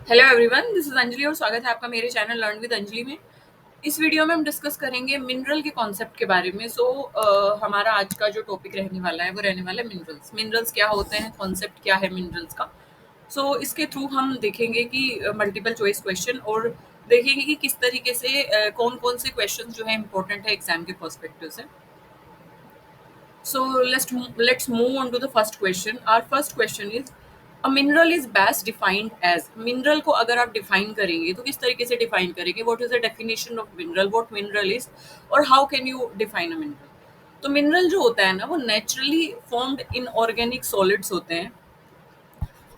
Hello everyone, this is Anjali और स्वागत है आपका मेरे चैनल लर्न विद अंजलि में। इस वीडियो में हम डिस्कस करेंगे मिनरल के कॉन्सेप्ट के बारे में। हमारा आज का जो टॉपिक रहने वाला है वो रहने वाला है मिनरल्स। मिनरल्स क्या होते हैं, कॉन्सेप्ट क्या है मिनरल्स का। इसके थ्रू हम देखेंगे कि मल्टीपल चॉइस क्वेश्चन और देखेंगे कि किस तरीके से कौन कौन से क्वेश्चन जो है इंपॉर्टेंट है एग्जाम के पर्सपेक्टिव से। So let's move on to the first question. Our first question is a mineral is best defined as mineral को अगर आप define करेंगे तो किस तरीके से define करेंगे? What is the definition of mineral? What mineral is और how can you define a mineral? तो mineral जो होता है ना वो naturally formed inorganic solids होते हैं.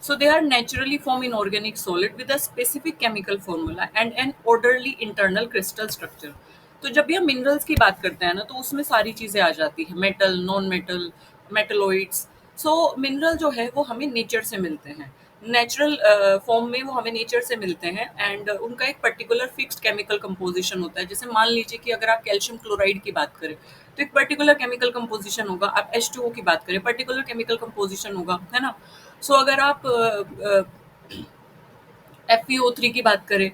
So they are naturally formed inorganic solid with a specific chemical formula and an orderly internal crystal structure. तो जब भी हम मिनरल्स की बात करते हैं ना तो उसमें सारी चीजें आ जाती है, metal, non metal, metalloids. Mineral जो है वो हमें नेचर से मिलते हैं, नेचुरल फॉर्म में वो हमें नेचर से मिलते हैं एंड उनका एक पर्टिकुलर फिक्स्ड केमिकल कंपोजिशन होता है। जैसे मान लीजिए कि अगर आप कैल्शियम क्लोराइड की बात करें तो एक पर्टिकुलर केमिकल कंपोजिशन होगा, आप H2O की बात करें पर्टिकुलर केमिकल कंपोजिशन होगा, है ना। अगर आप FeO3 की बात करें,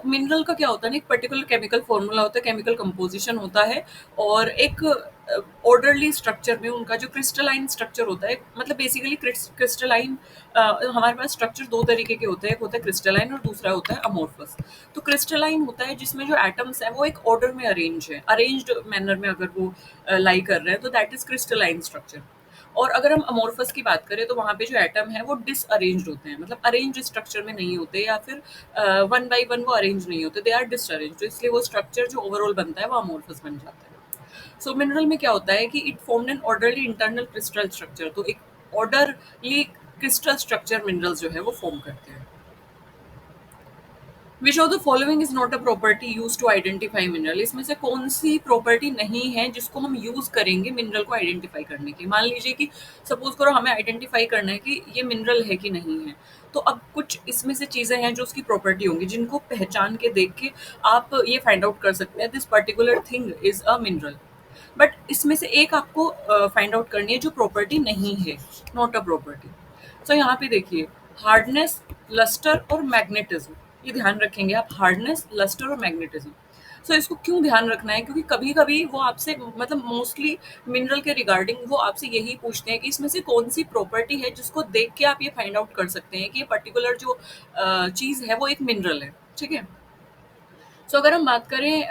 मिनरल का क्या होता है ना, एक पर्टिकुलर केमिकल फॉर्मूला होता है, केमिकल कंपोजिशन होता है और एक ऑर्डरली स्ट्रक्चर में उनका जो क्रिस्टलाइन स्ट्रक्चर होता है, मतलब बेसिकली क्रिस्टलाइन। हमारे पास स्ट्रक्चर दो तरीके के होते हैं, एक होता है क्रिस्टलाइन और दूसरा होता है अमोर्फस। तो क्रिस्टलाइन होता है जिसमें जो एटम्स है वो एक ऑर्डर में अरेंज है, अरेंज्ड मैनर में अगर वो लाई कर रहे हैं तो दैट इज क्रिस्टलाइन स्ट्रक्चर। और अगर हम अमोर्फस की बात करें तो वहाँ पे जो एटम है वो डिसअरेंज्ड होते हैं, मतलब अरेंज स्ट्रक्चर में नहीं होते या फिर वन बाय वन वो अरेंज नहीं होते, दे आर डिसअरेंज्ड। तो इसलिए वो स्ट्रक्चर जो ओवरऑल बनता है वो अमोर्फस बन जाता है। मिनरल में क्या होता है कि it formed an orderly internal crystal structure, तो एक ऑर्डरली क्रिस्टल स्ट्रक्चर मिनरल्स जो है वो फॉर्म करते हैं। Which of the following is not a property use to identify mineral? इसमें से कौन सी प्रॉपर्टी नहीं है जिसको हम यूज करेंगे मिनरल को आइडेंटिफाई करने की? मान लीजिए कि सपोज करो हमें आइडेंटिफाई करना है कि ये मिनरल है कि नहीं है। तो अब कुछ इसमें से चीजें हैं जो उसकी प्रॉपर्टी होंगी जिनको पहचान के देख के आप ये फाइंड आउट कर सकते हैं this particular thing is a mineral. But इसमें से एक आपको फाइंड आउट करनी है जो प्रॉपर्टी नहीं है, नॉट अ प्रॉपर्टी। यहाँ पे देखिए, हार्डनेस, लस्टर और मैग्नेटिज्म, ये ध्यान रखेंगे आप, हार्डनेस, लस्टर और मैग्नेटिज्म। इसको क्यों ध्यान रखना है? क्योंकि कभी कभी वो आपसे, मतलब मोस्टली मिनरल के रिगार्डिंग वो आपसे यही पूछते हैं कि इसमें से कौन सी प्रॉपर्टी है जिसको देख के आप ये फाइंड आउट कर सकते हैं कि ये पर्टिकुलर जो चीज है वो एक मिनरल है। ठीक है। अगर हम बात करें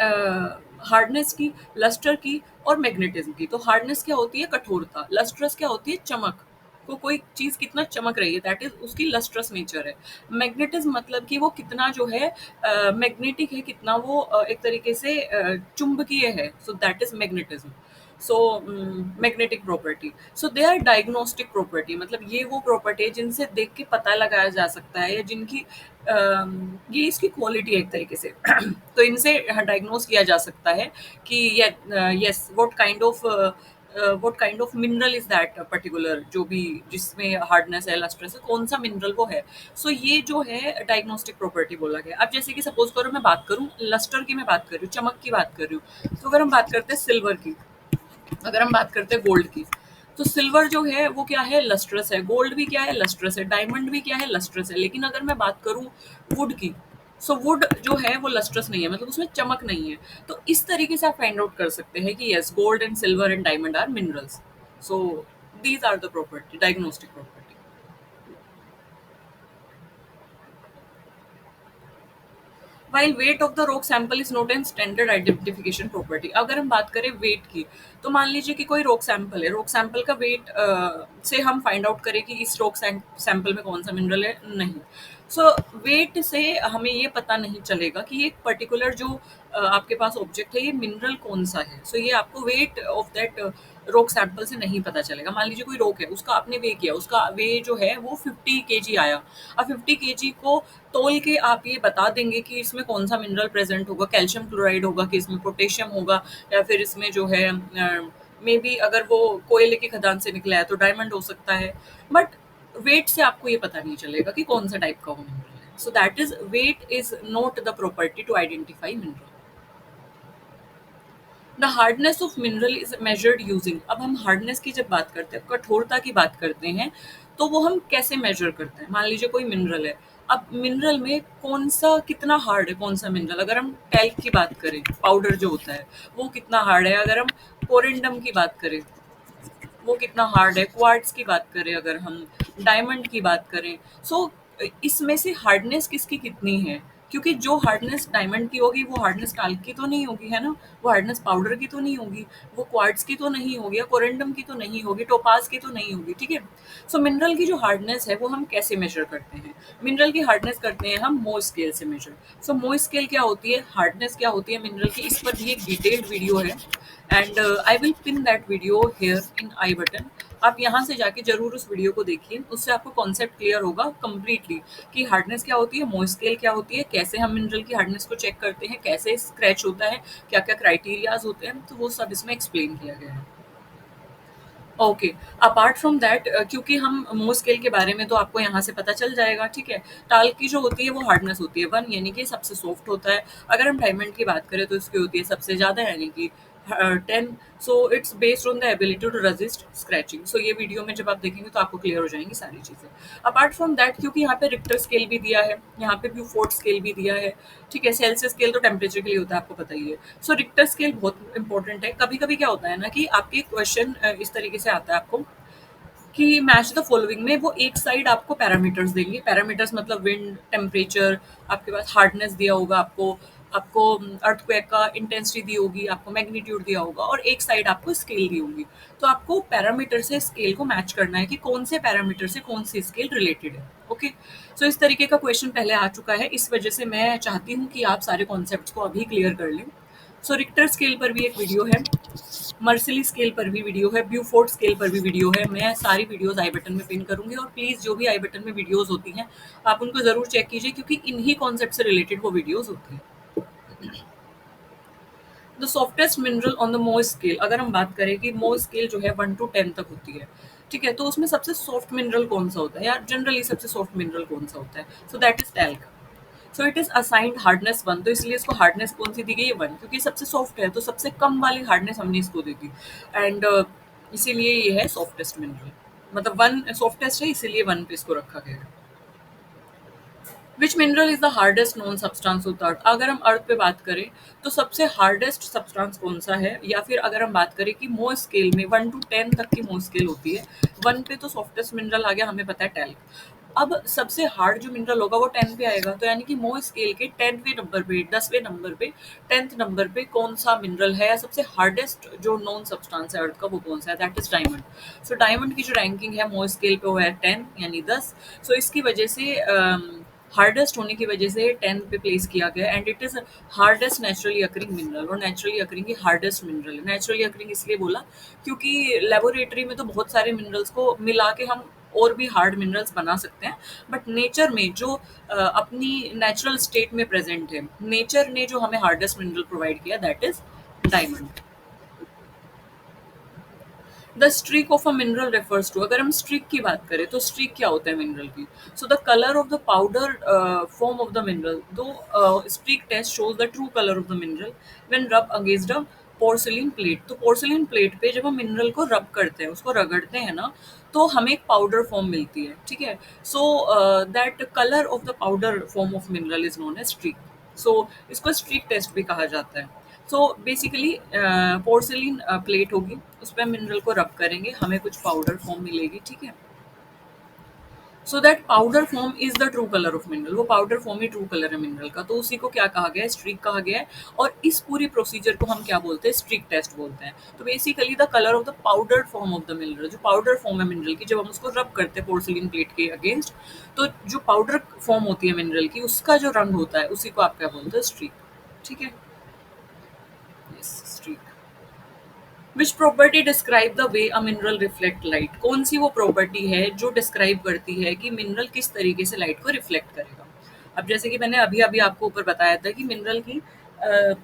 हार्डनेस की, लस्टर की और मैग्नेटिज्म की, तो हार्डनेस क्या होती है? कठोरता। लस्ट्रस क्या होती है? चमक। को कोई चीज कितना चमक रही है, दैट इज उसकी लस्ट्रस नेचर है। मैग्नेटिज्म मतलब कि वो कितना जो है मैग्नेटिक है, कितना वो एक तरीके से चुंबकीय है, so that is magnetism. So magnetic property, so they are diagnostic property, मतलब ये वो प्रॉपर्टी है जिनसे देख के पता लगाया जा सकता है या जिनकी ये इसकी क्वालिटी है एक तरीके से तो इनसे डायग्नोस किया जा सकता है कि yes what kind of mineral is that particular, जो भी जिसमें हार्डनेस है, लस्ट्रस है, कौन सा मिनरल वो है। ये जो है डायग्नोस्टिक प्रॉपर्टी बोला गया। अब जैसे कि सपोज करो मैं बात करूं लस्टर की, मैं बात कर रही हूँ, चमक की बात कर रही हूँ, तो अगर हम बात करते हैं सिल्वर की, अगर हम बात करते हैं गोल्ड की, तो सिल्वर जो है वो क्या है? लस्ट्रस है। गोल्ड भी क्या है? लस्ट्रस है। डायमंड भी क्या है? लस्ट्रस है। लेकिन अगर मैं बात करूं वुड की, वुड जो है वो लस्ट्रस नहीं है, मतलब उसमें चमक नहीं है। तो इस तरीके से आप फाइंड आउट कर सकते हैं कि yes, gold and silver and diamond are minerals. So these are the property, diagnostic property. While weight of the rock sample is not an standard identification property. अगर हम बात करें वेट की, तो मान लीजिए कि कोई रॉक सैंपल है, रॉक सैंपल का वेट से हम फाइंड आउट करें कि इस रॉक सैंपल में कौन सा मिनरल है, नहीं। वेट से हमें ये पता नहीं चलेगा कि ये पर्टिकुलर जो आपके पास ऑब्जेक्ट है ये मिनरल कौन सा है। ये आपको weight of that rock sample से नहीं पता चलेगा। मान लीजिए कोई रॉक है, उसका आपने वे किया, उसका वे जो है वो 50 kg आया। अब 50 kg को तोल के आप ये बता देंगे कि इसमें कौन सा मिनरल प्रेजेंट होगा, कैल्शियम क्लोराइड होगा कि इसमें पोटेशियम होगा, या फिर इसमें जो है मे बी अगर वो कोयले की खदान से निकला है तो डायमंड हो सकता है। बट वेट से आपको ये पता नहीं चलेगा कि कौन सा टाइप का वो मिनरल है। That is weight is not the property to identify mineral. The hardness of mineral is measured using. अब हम हार्डनेस की जब बात करते हैं, कठोरता की बात करते हैं, तो वो हम कैसे मेजर करते हैं? मान लीजिए कोई मिनरल है, अब मिनरल में कौन-सा कितना हार्ड है कौन-सा मिनरल, अगर हम टैल्क की बात करें, पाउडर जो होता है, वो कितना हार्ड है, अगर हम कोरिंडम की बात करें, वो कितना हार्ड है, क्वार्ट्ज की बात करें, अगर हम डायमंड की बात करें, सो इसमें से हार्डनेस किसकी कितनी है? क्योंकि जो हार्डनेस डायमंड की होगी वो हार्डनेस टाल्क की तो नहीं होगी, है ना? वो हार्डनेस पाउडर की तो नहीं होगी, वो क्वार्ट्ज की तो नहीं होगी, या कोरिंडम की तो नहीं होगी, टोपाज की तो नहीं होगी, ठीक है? सो मिनरल की जो हार्डनेस है वो हम कैसे मेजर करते हैं? मिनरल की हार्डनेस करते हैं हम मोइस स्केल से मेजर। सो मोइस स्केल क्या होती है, हार्डनेस क्या होती है मिनरल की, इस पर भी एक डिटेल्ड वीडियो है, and I will pin that video here in I button. आप यहाँ से जाके जरूर उस वीडियो को देखिए, उससे आपको कॉन्सेप्ट क्लियर होगा कंप्लीटली कि हार्डनेस क्या होती है, मोइस स्केल क्या होती है, कैसे हम मिनरल की हार्डनेस को चेक करते हैं, कैसे स्क्रैच होता है, क्या क्या क्राइटेरियाज होते हैं, तो वो सब इसमें एक्सप्लेन किया गया है। ओके, अपार्ट फ्रॉम दैट, क्योंकि हम मोर स्केल के बारे में तो आपको यहाँ से पता चल जाएगा, ठीक है? टाल की जो होती है वो हार्डनेस होती है 1, यानी कि सबसे सॉफ्ट होता है। अगर हम डायमंड की बात करें तो इसकी होती है सबसे ज़्यादा, यानी कि 10। So it's based on the ability to resist scratching. So ये वीडियो में जब आप देखेंगे तो आपको क्लियर हो जाएंगी सारी चीज़ें। अपार्ट फ्रॉम दैट, क्योंकि यहाँ पे रिक्टर स्केल भी दिया है, यहाँ पे ब्यूफोर्ड स्केल भी दिया है, ठीक है? सेल्सियस स्केल तो टेम्परेचर के लिए होता है, आपको पता ही है। सो रिक्टर स्केल बहुत इंपॉर्टेंट है। कभी कभी क्या होता है ना कि आपके क्वेश्चन इस तरीके से आता है आपको कि मैच द फॉलोइंग में वो एक साइड आपको पैरामीटर्स देंगे, पैरामीटर्स मतलब विंड, टेम्परेचर, आपके पास हार्डनेस दिया होगा, आपको आपको अर्थक्वेक का इंटेंसिटी दी होगी, आपको मैग्नीट्यूड दिया होगा, और एक साइड आपको स्केल दी होगी। तो आपको पैरामीटर से स्केल को मैच करना है कि कौन से पैरामीटर से कौन सी स्केल रिलेटेड है। ओके, सो इस तरीके का क्वेश्चन पहले आ चुका है, इस वजह से मैं चाहती हूँ कि आप सारे कॉन्सेप्ट्स को अभी क्लियर कर लें। सो रिक्टर स्केल पर भी एक वीडियो है, मर्सिली स्केल पर भी वीडियो है, ब्यूफोर्ड स्केल पर भी वीडियो है। मैं सारी वीडियोस आई बटन में पिन करूंगी, और प्लीज जो भी आई बटन में वीडियोस होती हैं आप उनको जरूर चेक कीजिए, क्योंकि इन्हीं कॉन्सेप्ट से रिलेटेड वो वीडियोस होती हैं। The softest mineral on the more scale, अगर हम बात करें कि मोर स्केल जो है 1 to 10 तक होती है, ठीक है? तो उसमें सबसे सॉफ्ट मिनरल कौन सा होता है, या जनरली सबसे सॉफ्ट मिनरल कौन सा होता है? So that is talc. So it is assigned hardness 1, तो इसलिए इसको हार्डनेस कौन सी दी गई है 1, क्योंकि सबसे सॉफ्ट है तो सबसे कम वाली हार्डनेस हमने इसको दे दी, एंड इसीलिए ये है सॉफ्टेस्ट मिनरल, मतलब 1 सॉफ्टेस्ट है इसीलिए 1 पे इसको रखा गया है। विच mineral is the hardest non substance of the earth, अगर हम अर्थ पे बात करें तो सबसे हार्डेस्ट सब्सटेंस कौन सा है, या फिर अगर हम बात करें कि मोर स्केल में 1 to 10 तक की मोर स्केल होती है, 1 पे तो सॉफ्टेस्ट मिनरल आ गया, हमें पता है टैल्क। अब सबसे हार्ड जो मिनरल होगा वो 10 पे आएगा, तो यानी कि मोर स्केल के 10वें नंबर पे, 10वें नंबर पे, 10th नंबर पे कौन सा मिनरल है, या सबसे हार्डेस्ट जो नॉन सब्सटेंस है अर्थ का वो कौन सा है, that is diamond. So diamond की जो रैंकिंग है मोर स्केल पे वो है 10, यानी 10। सो इसकी वजह से हार्डेस्ट होने की वजह से 10 पे प्लेस किया गया, and it is hardest naturally occurring mineral, और नेचुरली अकरिंग ही हार्डेस्ट मिनरल है। नेचुरली अकरिंग इसलिए बोला क्योंकि लेबोरेटरी में तो बहुत सारे मिनरल्स को मिला के हम और भी हार्ड मिनरल्स बना सकते हैं, बट नेचर में जो अपनी नेचुरल स्टेट में प्रेजेंट है, नेचर ने जो हमें हार्डेस्ट मिनरल प्रोवाइड किया, that is diamond. The streak of a mineral refers to, अगर हम स्ट्रीक की बात करें तो स्ट्रीक क्या होता है मिनरल की? So the colour of the powder form of the mineral, though streak test shows the true colour of the mineral when rub against a porcelain plate. तो पोर्सिलिन प्लेट पे जब हम मिनरल को रब करते हैं, उसको रगड़ते हैं ना, तो हमें एक पाउडर फॉर्म मिलती है, ठीक है? So that colour of the powder form of mineral is known as streak. So इसको स्ट्रीक टेस्ट भी कहा जाता है। सो बेसिकली पोर्सिलिन प्लेट होगी, उस पर मिनरल को रब करेंगे, हमें कुछ पाउडर फॉर्म मिलेगी, ठीक है? So that powder form is the true colour of mineral, वो पाउडर फॉर्म ही ट्रू कलर है मिनरल का, तो उसी को क्या कहा गया है, स्ट्रीक कहा गया है। और इस पूरी प्रोसीजर को हम क्या बोलते हैं, स्ट्रीक टेस्ट बोलते हैं। तो basically the colour of the powder form of the mineral, जो पाउडर फॉर्म है मिनरल की, जब हम उसको रब करते हैं पोर्सिलिन प्लेट के अगेंस्ट, तो जो पाउडर फॉर्म होती है मिनरल की, उसका जो रंग होता है उसी को आप क्या बोलते हैं, स्ट्रीक, ठीक है? Yes, streak. Which property describe the way a mineral reflect light, कौन सी वो प्रॉपर्टी है जो डिस्क्राइब करती है कि मिनरल किस तरीके से लाइट को रिफ्लेक्ट करेगा? अब जैसे कि मैंने अभी अभी आपको ऊपर बताया था कि मिनरल की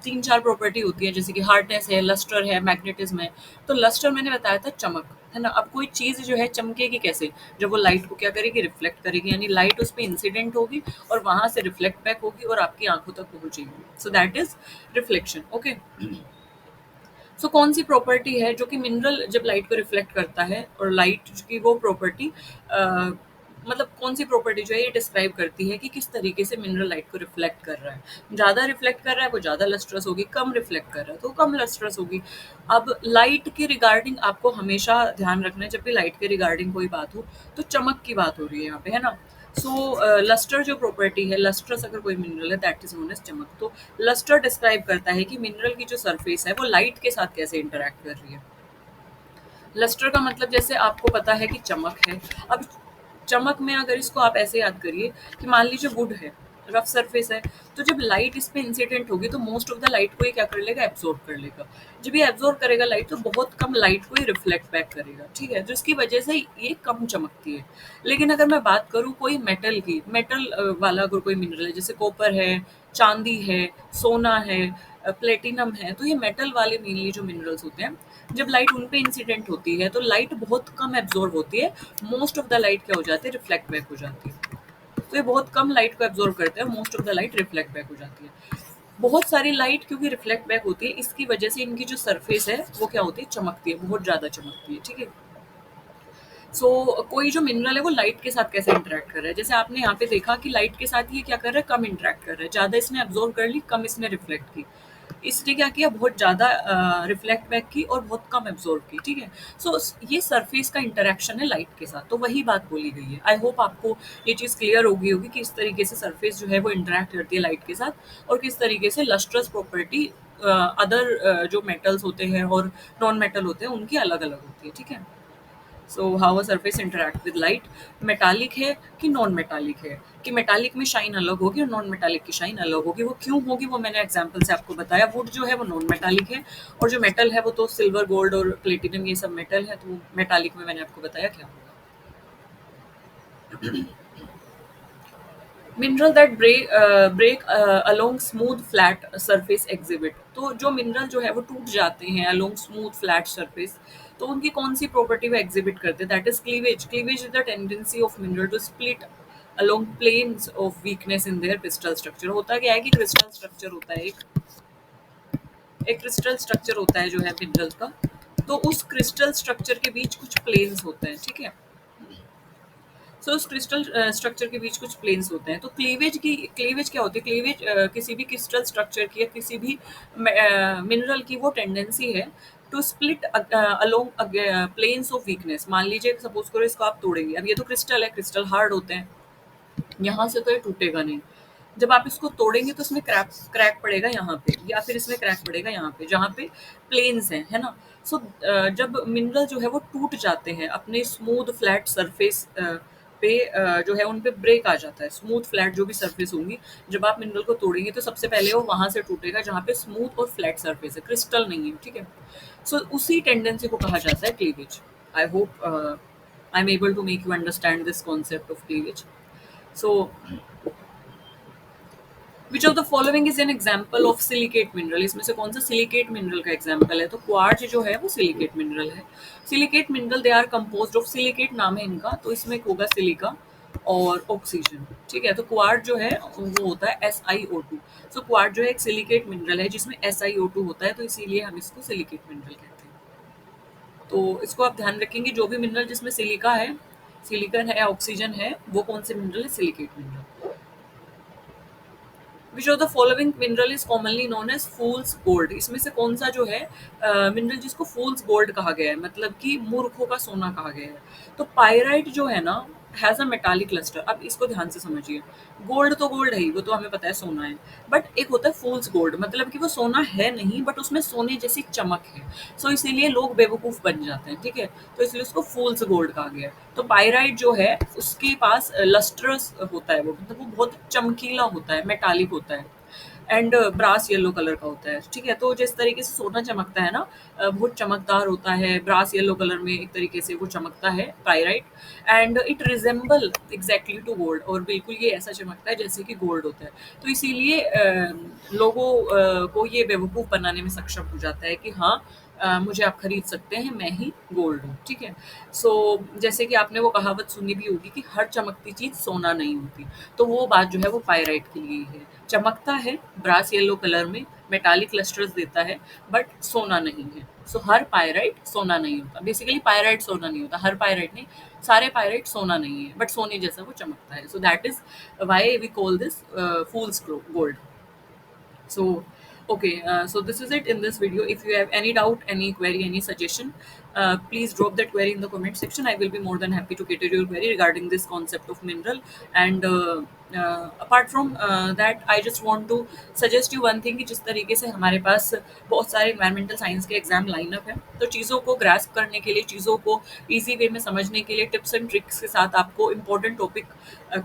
3-4 प्रॉपर्टी होती है, जैसे कि हार्डनेस है, लस्टर है, मैग्नेटिज्म है। तो लस्टर मैंने बताया था चमक, है ना? अब कोई चीज़ जो है चमकेगी कैसे, जब वो लाइट को क्या करेगी, रिफ्लेक्ट करेगी, यानी लाइट उस पर इंसिडेंट होगी और वहां से रिफ्लेक्ट बैक होगी और आपकी आंखों तक पहुंचेगी। So that is reflection. Okay, so कौन सी प्रॉपर्टी है जो कि मिनरल जब लाइट को रिफ्लेक्ट करता है, और लाइट की वो प्रॉपर्टी मतलब कौन-सी प्रॉपर्टी जो है ये डिस्क्राइब करती है कि किस तरीके से मिनरल लाइट को रिफ्लेक्ट कर रहा है। ज़्यादा रिफ्लेक्ट कर रहा है वो ज़्यादा लस्ट्रस होगी, कम रिफ्लेक्ट कर रहा है तो कम लस्ट्रस होगी। अब लाइट के रिगार्डिंग आपको हमेशा ध्यान रखना है, जब भी लाइट के रिगार्डिंग कोई बात हो तो चमक की बात हो रही है यहाँ पे, है ना? सो लस्टर जो प्रॉपर्टी है, लस्ट्रस अगर कोई मिनरल है दैट इज़ नोन एज़ चमक। तो लस्टर डिस्क्राइब करता है कि मिनरल की जो सरफेस है वो लाइट के साथ कैसे इंटरैक्ट कर रही है। लस्टर का मतलब जैसे आपको पता है कि चमक है। अब चमक में अगर इसको आप ऐसे याद करिए कि मान लीजिए वुड है, रफ सरफेस है, तो जब लाइट इस पे इंसिडेंट होगी तो मोस्ट ऑफ द लाइट को ये क्या कर लेगा, एब्जॉर्ब कर लेगा। जब ये एब्जॉर्ब करेगा लाइट तो बहुत कम लाइट को ये रिफ्लेक्ट बैक करेगा, ठीक है, जिसकी वजह से ये कम चमकती है। लेकिन अगर मैं बात करूँ कोई मेटल की, मेटल वाला अगर कोई मिनरल है जैसे कॉपर है, चांदी है, सोना है, प्लेटिनम है, तो ये मेटल वाले मेनली जो मिनरल्स होते हैं, जब लाइट उन पे इंसिडेंट होती है तो लाइट बहुत कम एब्जॉर्ब होती है। मोस्ट ऑफ द लाइट क्या हो जाती है, रिफ्लेक्ट बैक हो जाती है। तो ये बहुत कम लाइट को एब्जॉर्ब करते हैं, most of the light reflect back हो जाती है। बहुत सारी लाइट क्योंकि रिफ्लेक्ट बैक होती है, इसकी वजह से इनकी जो सरफेस है वो क्या होती है, चमकती है, बहुत ज्यादा चमकती है, ठीक है। कोई जो मिनरल है वो लाइट के साथ कैसे इंटरेक्ट कर रहा है, जैसे आपने यहाँ पे देखा कि लाइट के साथ ये क्या कर रहा है, कम इंटरेक्ट कर रहा है, ज्यादा इसने एब्जॉर्ब कर ली, कम इसने रिफ्लेक्ट की। इसने क्या किया, बहुत ज्यादा रिफ्लेक्ट बैक की और बहुत कम एब्जॉर्ब की, ठीक है। सो ये सरफेस का इंटरेक्शन है लाइट के साथ, तो वही बात बोली गई है। आई होप आपको ये चीज क्लियर होगी होगी कि इस तरीके से सरफेस जो है वो इंटरेक्ट करती है लाइट के साथ, और किस तरीके से लस्ट्रस प्रॉपर्टी अदर जो मेटल्स होते हैं और नॉन मेटल होते हैं उनकी अलग अलग होती है, ठीक है। So how a surface interact with light, metallic है कि नॉन मेटालिक है, कि मेटालिक में शाइन अलग होगी और नॉन मेटालिक की शाइन अलग होगी। वो क्यों होगी वो मैंने एग्जांपल से आपको बताया। वुड जो है वो नॉन मेटालिक है, और जो मेटल है वो तो सिल्वर, गोल्ड और प्लेटिनम ये सब मेटल है, तो मेटालिक में मैंने आपको बताया क्या होगा। Mineral that break along smooth flat surface exhibit, तो जो मिनरल जो है वो टूट जाते हैं अलोंग स्मूथ फ्लैट सरफेस, तो उनकी कौन सी प्रॉपर्टी वो एग्जिबिट करते हैं, that is cleavage. Cleavage is the tendency of mineral to split along planes of weakness in their crystal structure. होता क्या है कि क्रिस्टल स्ट्रक्चर होता है, एक क्रिस्टल स्ट्रक्चर होता है जो है मिनरल का, तो उस क्रिस्टल स्ट्रक्चर के बीच कुछ प्लेन्स होते हैं, ठीक है। उस क्रिस्टल स्ट्रक्चर के बीच कुछ प्लेन्स होते हैं। तो क्लीवेज क्या होती है, क्लीवेज किसी भी क्रिस्टल स्ट्रक्चर की या किसी भी मिनरल की वो टेंडेंसी है to split along planes of weakness. मान लीजिए सपोज करो इसको आप तोड़ेंगे, अब ये तो क्रिस्टल है, क्रिस्टल हार्ड होते हैं, यहाँ से तो ये टूटेगा नहीं। जब आप इसको तोड़ेंगे तो इसमें क्रैक क्रैक पड़ेगा यहाँ पे, या फिर इसमें क्रैक पड़ेगा यहाँ पे, जहाँ पे प्लेन्स हैं, है ना। जब मिनरल जो है वो टूट जाते हैं अपने स्मूथ फ्लैट सरफेस पे, जो है उन पे ब्रेक आ जाता है। स्मूथ फ्लैट जो भी सरफेस होंगी, जब आप मिनरल को तोड़ेंगे तो सबसे पहले वो वहां से टूटेगा जहाँ पे स्मूथ और फ्लैट सरफेस है, क्रिस्टल नहीं है, ठीक है। उसी टेंडेंसी को कहा जाता है cleavage. I hope I am able to make you understand this concept of cleavage. So which of the following is an example of silicate mineral, इसमें से कौन सा सिलिकेट मिनरल का एग्जाम्पल है, तो क्वार्ट्ज जो है वो सिलिकेट मिनरल है। Silicate mineral they are composed of, silicate नाम है इनका, तो इसमें एक होगा सिलिका और ऑक्सीजन, ठीक है। तो क्वार्ट जो है वो होता है SiO2। क्वार्ट जो है एक सिलिकेट मिनरल है जिसमें SiO2 होता है, तो इसीलिए हम इसको सिलिकेट मिनरल कहते हैं। तो इसको आप ध्यान रखेंगे, जो भी मिनरल जिसमें सिलिका है, सिलिकन है, ऑक्सीजन है, वो कौन से मिनरल है, silicate mineral. Which of the following mineral is commonly known as fool's gold, इसमें से कौन सा जो है मिनरल जिसको फूल्स गोल्ड कहा गया है, मतलब कि मूर्खों का सोना कहा गया है। तो पायराइट जो है ना हैज अ मेटालिक लस्टर। अब इसको ध्यान से समझिए, गोल्ड तो गोल्ड है ही, वो तो हमें पता है सोना है, बट एक होता है फूल्स गोल्ड, मतलब कि वो सोना है नहीं बट उसमें सोने जैसी चमक है। इसीलिए लोग बेवकूफ बन जाते हैं, ठीक है। तो इसलिए उसको फूल्स गोल्ड कहा गया है। तो पायराइट जो है उसके पास लस्ट्रस होता है, वो मतलब वो बहुत चमकीला होता है, मेटालिक होता है, एंड ब्रास येलो कलर का होता है, ठीक है। तो जिस तरीके से सोना चमकता है ना, बहुत चमकदार होता है, ब्रास येलो कलर में एक तरीके से वो चमकता है pyrite, and it resemble exactly to gold, और बिल्कुल ये ऐसा चमकता है जैसे कि गोल्ड होता है। तो इसीलिए लोगों को ये बेवकूफ़ बनाने में सक्षम हो जाता है कि हाँ, मुझे आप खरीद सकते हैं, मैं ही गोल्ड हूँ, ठीक है। जैसे कि आपने वो कहावत सुनी भी होगी कि हर चमकती चीज़ सोना नहीं होती, तो वो बात जो है वो पायराइट के लिए ही है। चमकता है ब्रास येलो कलर में, मेटालिक लस्टर्स देता है, बट सोना नहीं है। सो हर पायराइट सोना नहीं होता। बेसिकली पायराइट सोना नहीं होता, हर पायराइट नहीं, सारे पायराइट सोना नहीं है, बट सोने जैसा वो चमकता है। So that is why we call this fool's gold. So, okay, so this is it in this video. If you have any doubt, any query, any suggestion, please drop that query in the comment section. I will be more than happy to cater your query regarding this concept of mineral. And apart from that, I just want to suggest you one thing कि जिस तरीके से हमारे पास बहुत सारे environmental science के exam line up हैं, तो चीज़ों को ग्रास्प करने के लिए, चीज़ों को ईजी वे में समझने के लिए, टिप्स एंड ट्रिक्स के साथ आपको इंपॉर्टेंट टॉपिक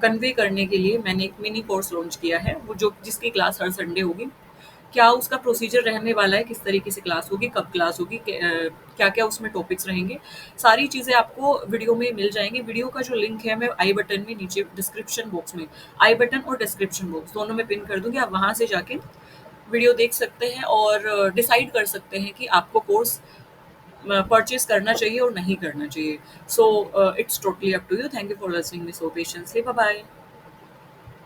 कन्वे करने के लिए मैंने एक मिनी कोर्स लॉन्च किया है, वो जो जिसकी क्लास हर संडे होगी। क्या उसका प्रोसीजर रहने वाला है, किस तरीके से क्लास होगी, कब क्लास होगी, क्या क्या उसमें टॉपिक्स रहेंगे, सारी चीज़ें आपको वीडियो में मिल जाएंगी। वीडियो का जो लिंक है मैं आई बटन में नीचे डिस्क्रिप्शन बॉक्स में, आई बटन और डिस्क्रिप्शन बॉक्स दोनों में पिन कर दूंगी। आप वहाँ से जाके वीडियो देख सकते हैं और डिसाइड कर सकते हैं कि आपको कोर्स परचेज करना चाहिए और नहीं करना चाहिए। So it's totally up to you. Thank you for listening me so patiently. Bye bye.